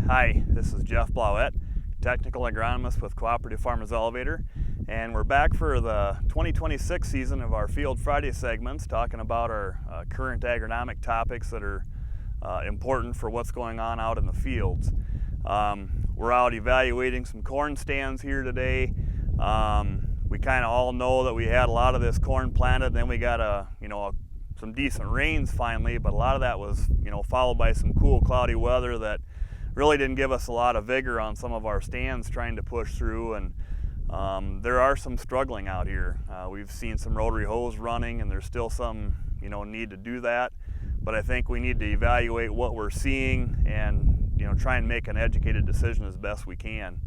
Hi, this is Jeff Blauette, technical agronomist with Cooperative Farmers Elevator, and we're back for the 2026 season of our Field Friday segments, talking about our current agronomic topics that are important for what's going on out in the fields. We're out evaluating some corn stands here today. We kind of all know that we had a lot of this corn planted, and then we got some decent rains finally, but a lot of that was followed by some cool cloudy weather that really didn't give us a lot of vigor on some of our stands trying to push through, and there are some struggling out here. We've seen some rotary hoes running, and there's still some need to do that, but I think we need to evaluate what we're seeing and try and make an educated decision as best we can.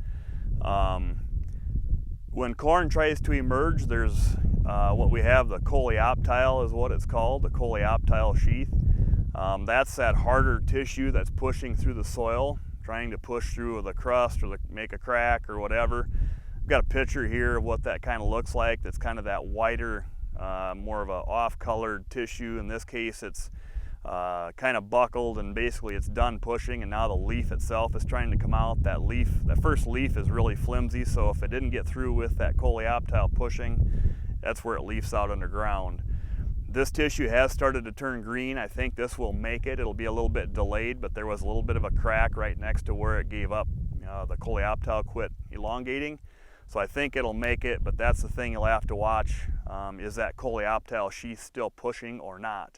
When corn tries to emerge, there's what we have, the coleoptile is what it's called, the coleoptile sheath. That's that harder tissue that's pushing through the soil, trying to push through the crust or make a crack or whatever. I've got a picture here of what that kind of looks like. That's kind of that whiter, more of a off-colored tissue. In this case, it's kind of buckled, and basically it's done pushing, and now the leaf itself is trying to come out. That first leaf is really flimsy, so if it didn't get through with that coleoptile pushing, that's where it leafs out underground. This tissue has started to turn green. I think this will make it. It'll be a little bit delayed, but there was a little bit of a crack right next to where it gave up. The coleoptile quit elongating. So I think it'll make it, but that's the thing you'll have to watch. Is that coleoptile sheath still pushing or not?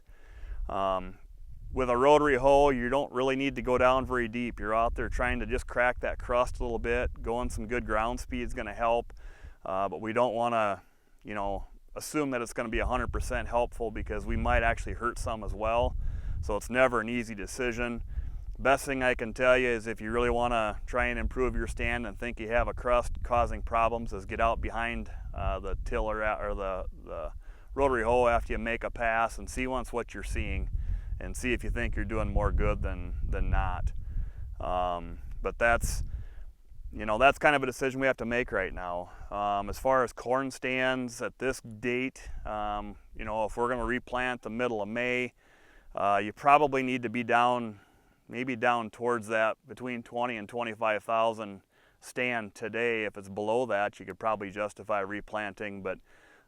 With a rotary hoe, you don't really need to go down very deep. You're out there trying to just crack that crust a little bit. Going some good ground speed is going to help, but we don't want to, assume that it's going to be 100% helpful, because we might actually hurt some as well. So it's never an easy decision. Best thing I can tell you is, if you really want to try and improve your stand and think you have a crust causing problems, is get out behind the tiller or the rotary hoe after you make a pass and see once what you're seeing, and see if you think you're doing more good than not. But that's kind of a decision we have to make right now. As far as corn stands at this date, if we're going to replant the middle of May, you probably need to be maybe down towards that between 20 and 25,000 stand today. If it's below that, you could probably justify replanting, but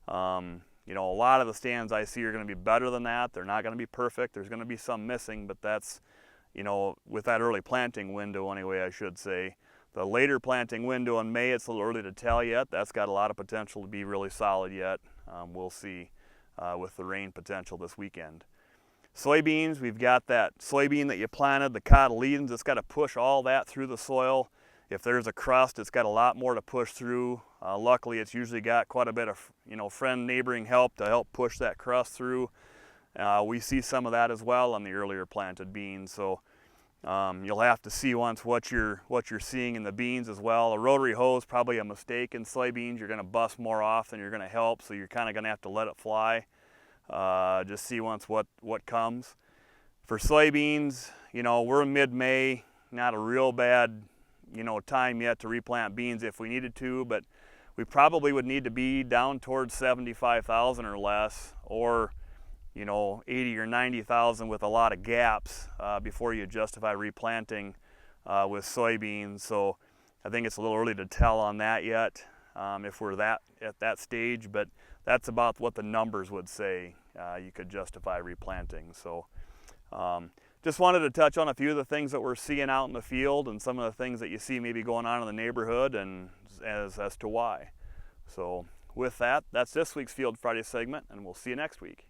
a lot of the stands I see are going to be better than that. They're not going to be perfect. There's going to be some missing, but that's, with that early planting window anyway, I should say. The later planting window in May, it's a little early to tell yet. That's got a lot of potential to be really solid yet. We'll see with the rain potential this weekend. Soybeans, we've got that soybean that you planted, the cotyledons. It's got to push all that through the soil. If there's a crust, it's got a lot more to push through. Luckily, it's usually got quite a bit of neighboring help to help push that crust through. We see some of that as well on the earlier planted beans. So you'll have to see once what you're seeing in the beans as well. A rotary hoe is probably a mistake in soybeans. You're going to bust more off than you're going to help, so you're kind of going to have to let it fly. Just see once what comes. For soybeans, we're mid-May, not a real bad time yet to replant beans if we needed to, but we probably would need to be down towards 75,000 or less, or 80 or 90,000 with a lot of gaps before you justify replanting with soybeans. So I think it's a little early to tell on that yet, if we're at that stage, but that's about what the numbers would say you could justify replanting. So just wanted to touch on a few of the things that we're seeing out in the field, and some of the things that you see maybe going on in the neighborhood, and as to why. So with that, that's this week's Field Friday segment, and we'll see you next week.